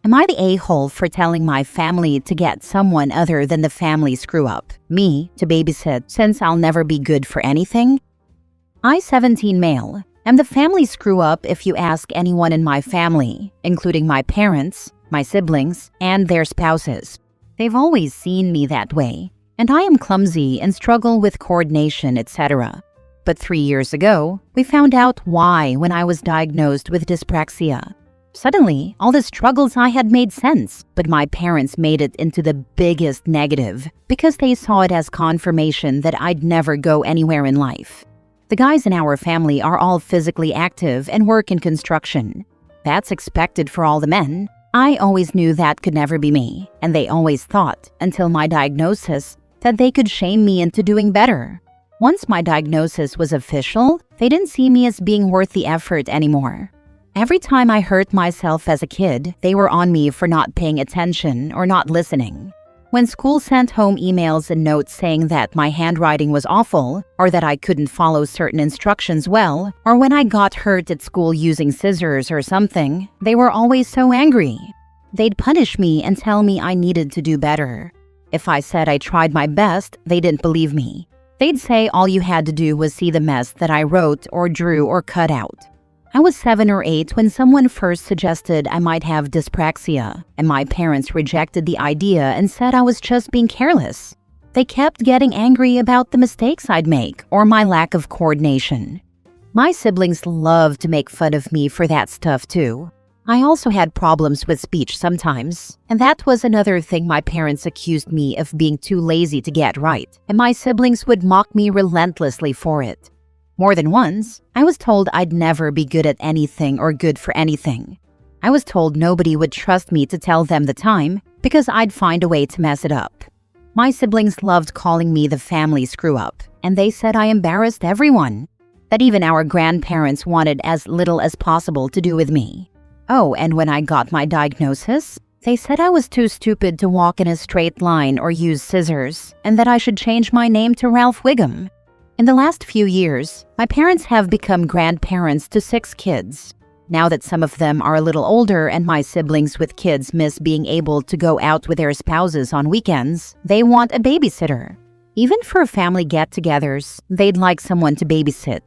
Am I the a-hole for telling my family to get someone other than the family screw-up, me, to babysit since I'll never be good for anything? I, 17 male, am the family screw-up if you ask anyone in my family, including my parents, my siblings, and their spouses. They've always seen me that way, and I am clumsy and struggle with coordination, etc. But 3 years ago, we found out why when I was diagnosed with dyspraxia. Suddenly, all the struggles I had made sense, but my parents made it into the biggest negative because they saw it as confirmation that I'd never go anywhere in life. The guys in our family are all physically active and work in construction. That's expected for all the men. I always knew that could never be me, and they always thought, until my diagnosis, that they could shame me into doing better. Once my diagnosis was official, they didn't see me as being worth the effort anymore. Every time I hurt myself as a kid, they were on me for not paying attention or not listening. When school sent home emails and notes saying that my handwriting was awful, or that I couldn't follow certain instructions well, or when I got hurt at school using scissors or something, they were always so angry. They'd punish me and tell me I needed to do better. If I said I tried my best, they didn't believe me. They'd say all you had to do was see the mess that I wrote or drew or cut out. I was 7 or 8 when someone first suggested I might have dyspraxia, and my parents rejected the idea and said I was just being careless. They kept getting angry about the mistakes I'd make or my lack of coordination. My siblings loved to make fun of me for that stuff too. I also had problems with speech sometimes, and that was another thing my parents accused me of being too lazy to get right, and my siblings would mock me relentlessly for it. More than once, I was told I'd never be good at anything or good for anything. I was told nobody would trust me to tell them the time because I'd find a way to mess it up. My siblings loved calling me the family screw-up, and they said I embarrassed everyone, that even our grandparents wanted as little as possible to do with me. Oh, and when I got my diagnosis, they said I was too stupid to walk in a straight line or use scissors, and that I should change my name to Ralph Wiggum. In the last few years, my parents have become grandparents to 6 kids. Now that some of them are a little older and my siblings with kids miss being able to go out with their spouses on weekends, they want a babysitter. Even for family get-togethers, they'd like someone to babysit.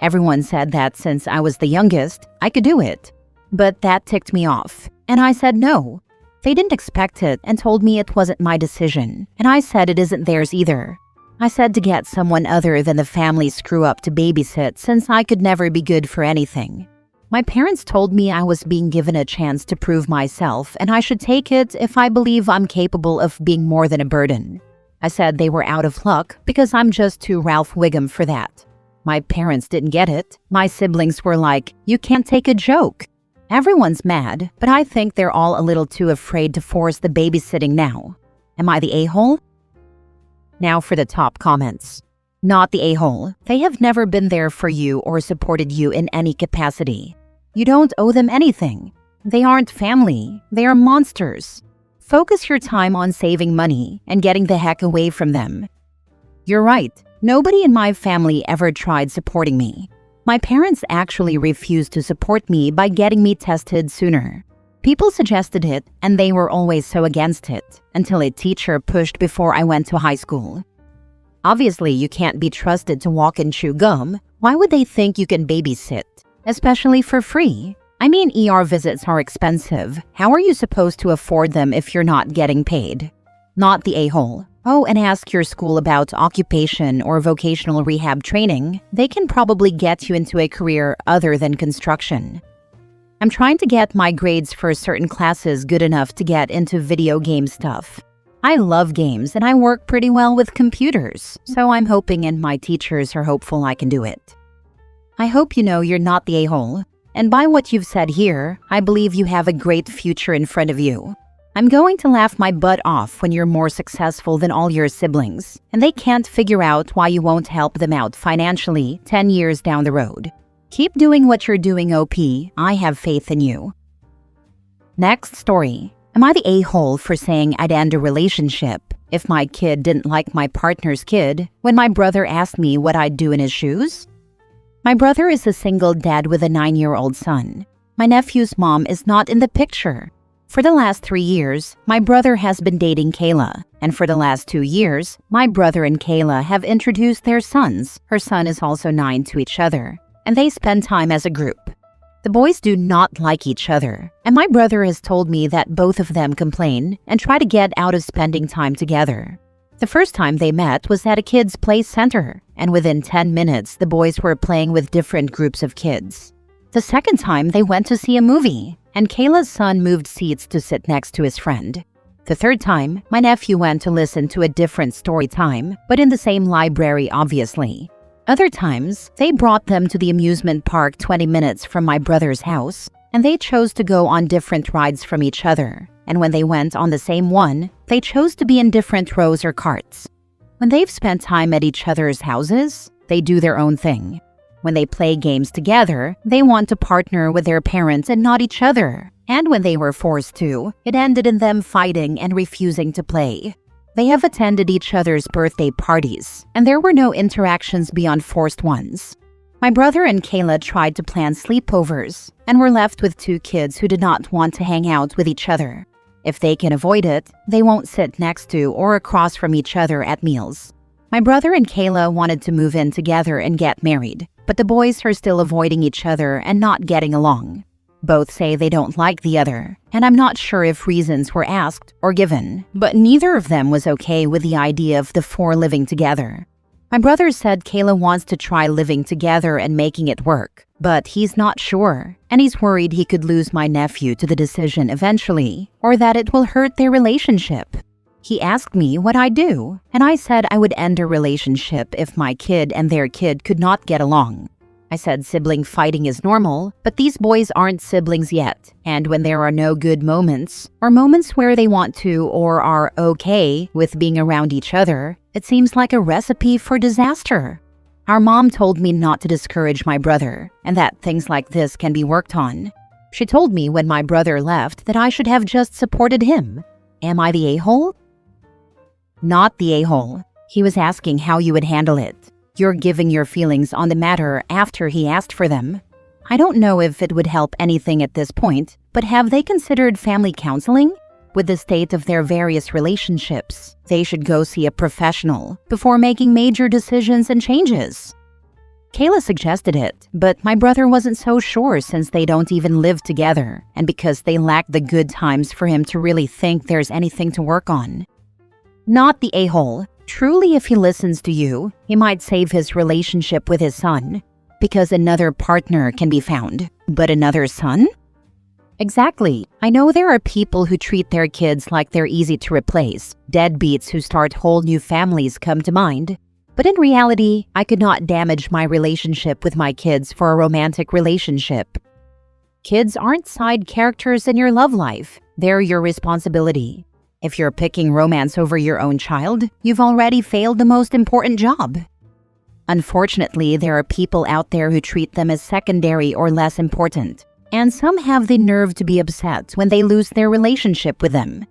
Everyone said that since I was the youngest, I could do it. But that ticked me off, and I said no. They didn't expect it and told me it wasn't my decision, and I said it isn't theirs either. I said to get someone other than the family screw-up to babysit since I could never be good for anything. My parents told me I was being given a chance to prove myself and I should take it if I believe I'm capable of being more than a burden. I said they were out of luck because I'm just too Ralph Wiggum for that. My parents didn't get it. My siblings were like, "You can't take a joke." Everyone's mad, but I think they're all a little too afraid to force the babysitting now. Am I the a-hole? Now for the top comments. Not the a-hole. They have never been there for you or supported you in any capacity. You don't owe them anything. They aren't family. They are monsters. Focus your time on saving money and getting the heck away from them. You're right. Nobody in my family ever tried supporting me. My parents actually refused to support me by getting me tested sooner. People suggested it, and they were always so against it, until a teacher pushed before I went to high school. Obviously, you can't be trusted to walk and chew gum. Why would they think you can babysit? Especially for free. I mean, ER visits are expensive. How are you supposed to afford them if you're not getting paid? Not the a-hole. Oh, and ask your school about occupation or vocational rehab training. They can probably get you into a career other than construction. I'm trying to get my grades for certain classes good enough to get into video game stuff. I love games and I work pretty well with computers, so I'm hoping and my teachers are hopeful I can do it. I hope you know you're not the a-hole, and by what you've said here, I believe you have a great future in front of you. I'm going to laugh my butt off when you're more successful than all your siblings, and they can't figure out why you won't help them out financially 10 years down the road. Keep doing what you're doing, OP. I have faith in you. Next story. Am I the a-hole for saying I'd end a relationship if my kid didn't like my partner's kid when my brother asked me what I'd do in his shoes? My brother is a single dad with a 9-year-old son. My nephew's mom is not in the picture. For the last 3 years, my brother has been dating Kayla, and for the last 2 years, my brother and Kayla have introduced their sons. Her son is also 9 to each other, and they spend time as a group. The boys do not like each other, and my brother has told me that both of them complain and try to get out of spending time together. The first time they met was at a kids' play center, and within 10 minutes, the boys were playing with different groups of kids. The second time, they went to see a movie, and Kayla's son moved seats to sit next to his friend. The third time, my nephew went to listen to a different story time, but in the same library, obviously. Other times, they brought them to the amusement park 20 minutes from my brother's house, and they chose to go on different rides from each other. And when they went on the same one, they chose to be in different rows or carts. When they've spent time at each other's houses, they do their own thing. When they play games together, they want to partner with their parents and not each other. And when they were forced to, it ended in them fighting and refusing to play. They have attended each other's birthday parties, and there were no interactions beyond forced ones. My brother and Kayla tried to plan sleepovers, and were left with 2 kids who did not want to hang out with each other. If they can avoid it, they won't sit next to or across from each other at meals. My brother and Kayla wanted to move in together and get married, but the boys are still avoiding each other and not getting along. Both say they don't like the other, and I'm not sure if reasons were asked or given, but neither of them was okay with the idea of the 4 living together. My brother said Kayla wants to try living together and making it work, but he's not sure, and he's worried he could lose my nephew to the decision eventually, or that it will hurt their relationship. He asked me what I'd do, and I said I would end a relationship if my kid and their kid could not get along. I said sibling fighting is normal, but these boys aren't siblings yet, and when there are no good moments, or moments where they want to or are okay with being around each other, it seems like a recipe for disaster. Our mom told me not to discourage my brother, and that things like this can be worked on. She told me when my brother left that I should have just supported him. Am I the a-hole? Not the a-hole. He was asking how you would handle it. You're giving your feelings on the matter after he asked for them. I don't know if it would help anything at this point, but have they considered family counseling? With the state of their various relationships, they should go see a professional before making major decisions and changes. Kayla suggested it, but my brother wasn't so sure since they don't even live together, and because they lack the good times for him to really think there's anything to work on. Not the a-hole. Truly, if he listens to you, he might save his relationship with his son, because another partner can be found. But another son? Exactly. I know there are people who treat their kids like they're easy to replace. Deadbeats who start whole new families come to mind. But in reality, I could not damage my relationship with my kids for a romantic relationship. Kids aren't side characters in your love life. They're your responsibility. If you're picking romance over your own child, you've already failed the most important job. Unfortunately, there are people out there who treat them as secondary or less important, and some have the nerve to be upset when they lose their relationship with them.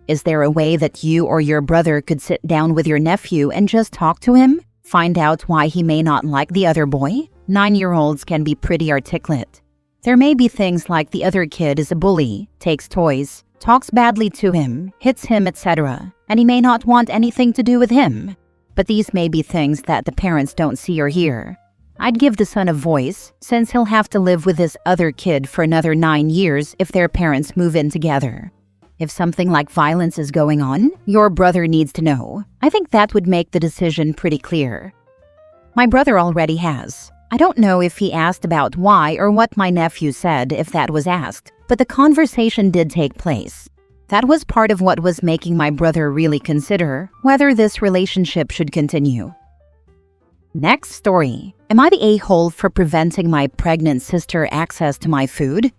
Is there a way that you or your brother could sit down with your nephew and just talk to him? Find out why he may not like the other boy? 9-year-olds can be pretty articulate. There may be things like the other kid is a bully, takes toys, talks badly to him, hits him, etc., and he may not want anything to do with him. But these may be things that the parents don't see or hear. I'd give the son a voice, since he'll have to live with this other kid for another 9 years if their parents move in together. If something like violence is going on, your brother needs to know. I think that would make the decision pretty clear. My brother already has. I don't know if he asked about why or what my nephew said if that was asked, but the conversation did take place. That was part of what was making my brother really consider whether this relationship should continue. Next story. Am I the a-hole for preventing my pregnant sister access to my food?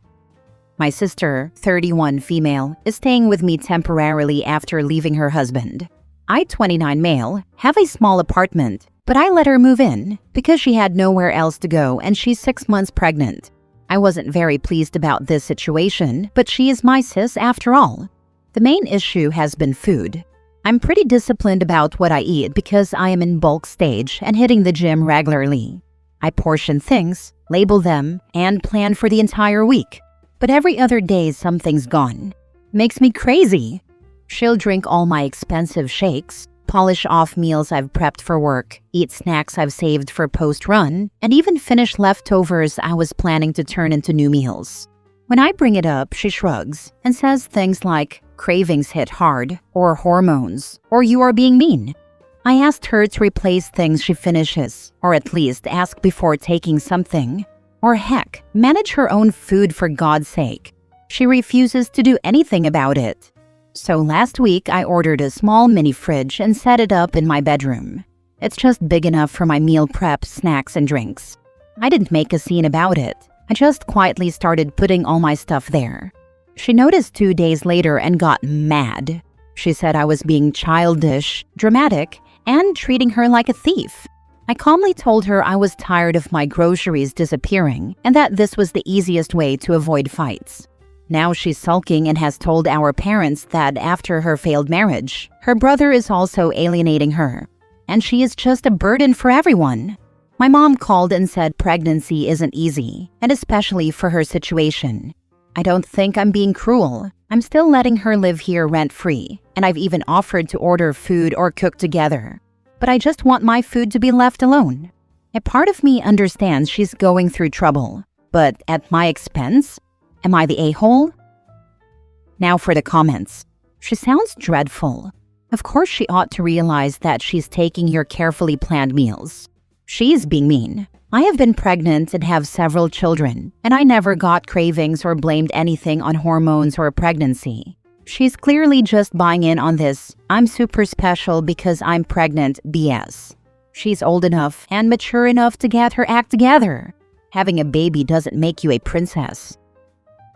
My sister, 31 female, is staying with me temporarily after leaving her husband. I, 29 male, have a small apartment, but I let her move in because she had nowhere else to go and she's 6 months pregnant. I wasn't very pleased about this situation, but she is my sis after all. The main issue has been food. I'm pretty disciplined about what I eat because I am in bulk stage and hitting the gym regularly. I portion things, label them, and plan for the entire week. But every other day something's gone. Makes me crazy. She'll drink all my expensive shakes, polish off meals I've prepped for work, eat snacks I've saved for post-run, and even finish leftovers I was planning to turn into new meals. When I bring it up, she shrugs and says things like, cravings hit hard, or hormones, or you are being mean. I asked her to replace things she finishes, or at least ask before taking something. Or heck, manage her own food for God's sake. She refuses to do anything about it. So last week, I ordered a small mini fridge and set it up in my bedroom. It's just big enough for my meal prep, snacks, and drinks. I didn't make a scene about it. I just quietly started putting all my stuff there. She noticed 2 days later and got mad. She said I was being childish, dramatic, and treating her like a thief. I calmly told her I was tired of my groceries disappearing and that this was the easiest way to avoid fights. Now she's sulking and has told our parents that after her failed marriage, her brother is also alienating her, and she is just a burden for everyone. My mom called and said pregnancy isn't easy, and especially for her situation. I don't think I'm being cruel. I'm still letting her live here rent-free, and I've even offered to order food or cook together. But I just want my food to be left alone. A part of me understands she's going through trouble, but at my expense? Am I the a-hole? Now for the comments. She sounds dreadful. Of course she ought to realize that she's taking your carefully planned meals. She's being mean. I have been pregnant and have several children, and I never got cravings or blamed anything on hormones or pregnancy. She's clearly just buying in on this "I'm super special because I'm pregnant" BS. She's old enough and mature enough to get her act together. Having a baby doesn't make you a princess.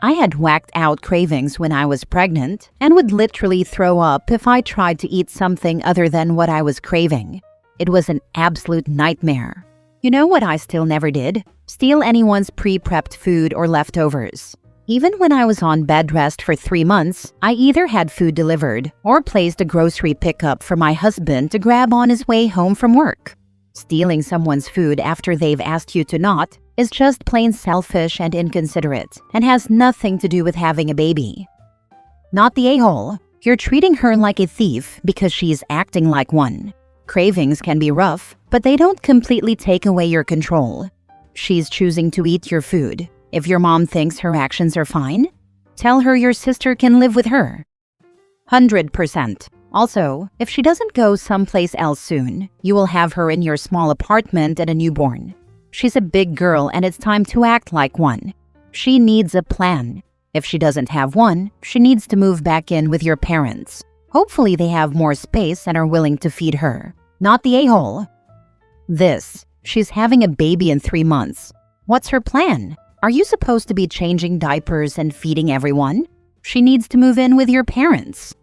I had whacked out cravings when I was pregnant and would literally throw up if I tried to eat something other than what I was craving. It was an absolute nightmare. You know what I still never did? Steal anyone's pre-prepped food or leftovers. Even when I was on bed rest for 3 months, I either had food delivered or placed a grocery pickup for my husband to grab on his way home from work. Stealing someone's food after they've asked you to not is just plain selfish and inconsiderate and has nothing to do with having a baby. Not the a-hole. You're treating her like a thief because she's acting like one. Cravings can be rough, but they don't completely take away your control. She's choosing to eat your food. If your mom thinks her actions are fine, tell her your sister can live with her. 100%. Also, if she doesn't go someplace else soon, you will have her in your small apartment and a newborn. She's a big girl and it's time to act like one. She needs a plan. If she doesn't have one, she needs to move back in with your parents. Hopefully they have more space and are willing to feed her. Not the a-hole. She's having a baby in 3 months. What's her plan? Are you supposed to be changing diapers and feeding everyone? She needs to move in with your parents.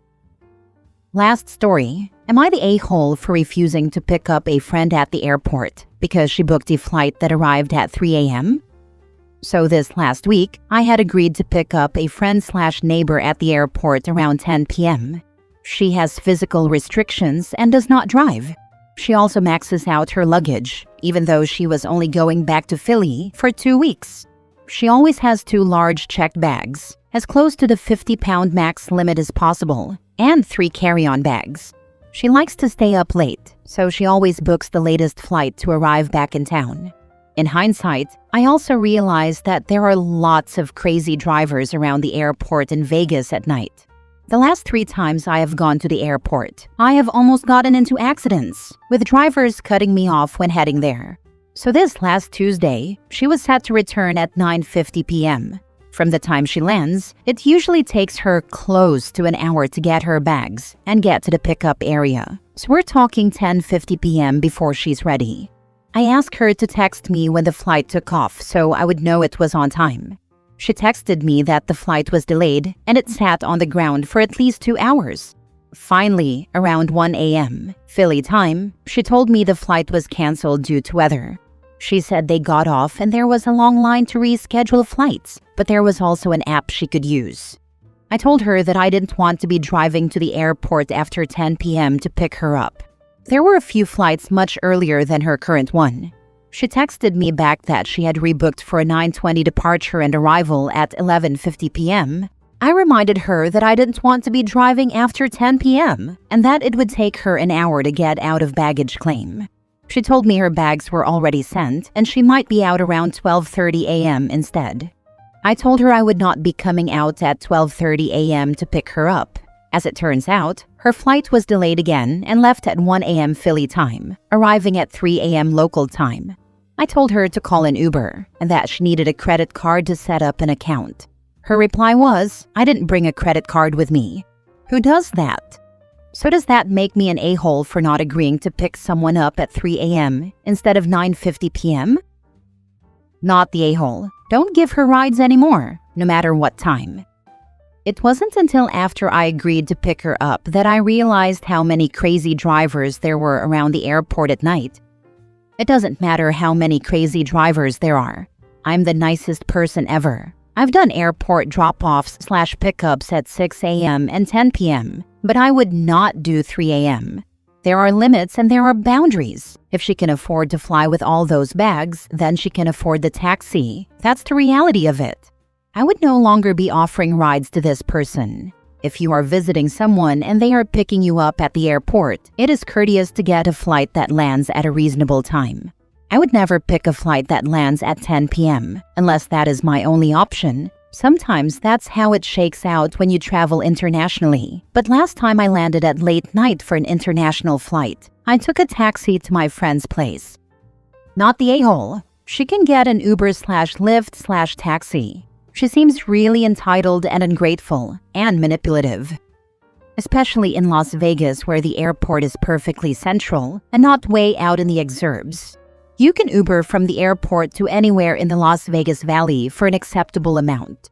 Last story. Am I the a-hole for refusing to pick up a friend at the airport because she booked a flight that arrived at 3 a.m.? So this last week, I had agreed to pick up a friend/neighbor at the airport around 10 p.m. She has physical restrictions and does not drive. She also maxes out her luggage, even though she was only going back to Philly for 2 weeks. She always has 2 large checked bags, as close to the 50-pound max limit as possible, and 3 carry-on bags. She likes to stay up late, so she always books the latest flight to arrive back in town. In hindsight, I also realized that there are lots of crazy drivers around the airport in Vegas at night. The last 3 times I have gone to the airport, I have almost gotten into accidents, with drivers cutting me off when heading there. So this last Tuesday, she was set to return at 9:50 p.m. From the time she lands, it usually takes her close to an hour to get her bags and get to the pickup area. So we're talking 10:50 p.m. before she's ready. I asked her to text me when the flight took off so I would know it was on time. She texted me that the flight was delayed and it sat on the ground for at least 2 hours. Finally, around 1 a.m. Philly time, she told me the flight was canceled due to weather. She said they got off and there was a long line to reschedule flights, but there was also an app she could use. I told her that I didn't want to be driving to the airport after 10 p.m. to pick her up. There were a few flights much earlier than her current one. She texted me back that she had rebooked for a 9:20 departure and arrival at 11:50 p.m., I reminded her that I didn't want to be driving after 10 p.m. and that it would take her an hour to get out of baggage claim. She told me her bags were already sent and she might be out around 12:30 a.m. instead. I told her I would not be coming out at 12:30 a.m. to pick her up. As it turns out, her flight was delayed again and left at 1 a.m. Philly time, arriving at 3 a.m. local time. I told her to call an Uber and that she needed a credit card to set up an account. Her reply was, "I didn't bring a credit card with me." Who does that? So does that make me an a-hole for not agreeing to pick someone up at 3 a.m. instead of 9:50 p.m.? Not the a-hole. Don't give her rides anymore, no matter what time. It wasn't until after I agreed to pick her up that I realized how many crazy drivers there were around the airport at night. It doesn't matter how many crazy drivers there are. I'm the nicest person ever. I've done airport drop-offs/pickups at 6 a.m. and 10 p.m., but I would not do 3 a.m. There are limits and there are boundaries. If she can afford to fly with all those bags, then she can afford the taxi. That's the reality of it. I would no longer be offering rides to this person. If you are visiting someone and they are picking you up at the airport, it is courteous to get a flight that lands at a reasonable time. I would never pick a flight that lands at 10 p.m. unless that is my only option. Sometimes that's how it shakes out when you travel internationally. But last time I landed at late night for an international flight, I took a taxi to my friend's place. Not the a-hole. She can get an Uber/Lyft/taxi. She seems really entitled and ungrateful and manipulative. Especially in Las Vegas where the airport is perfectly central and not way out in the exurbs. You can Uber from the airport to anywhere in the Las Vegas Valley for an acceptable amount.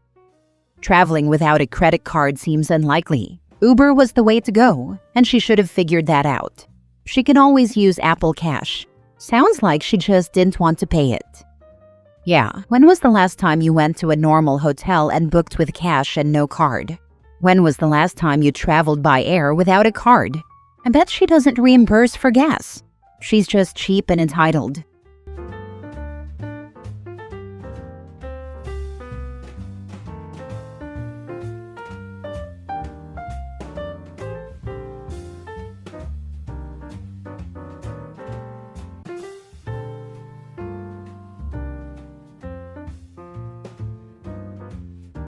Traveling without a credit card seems unlikely. Uber was the way to go, and she should have figured that out. She can always use Apple Cash. Sounds like she just didn't want to pay it. Yeah, when was the last time you went to a normal hotel and booked with cash and no card? When was the last time you traveled by air without a card? I bet she doesn't reimburse for gas. She's just cheap and entitled.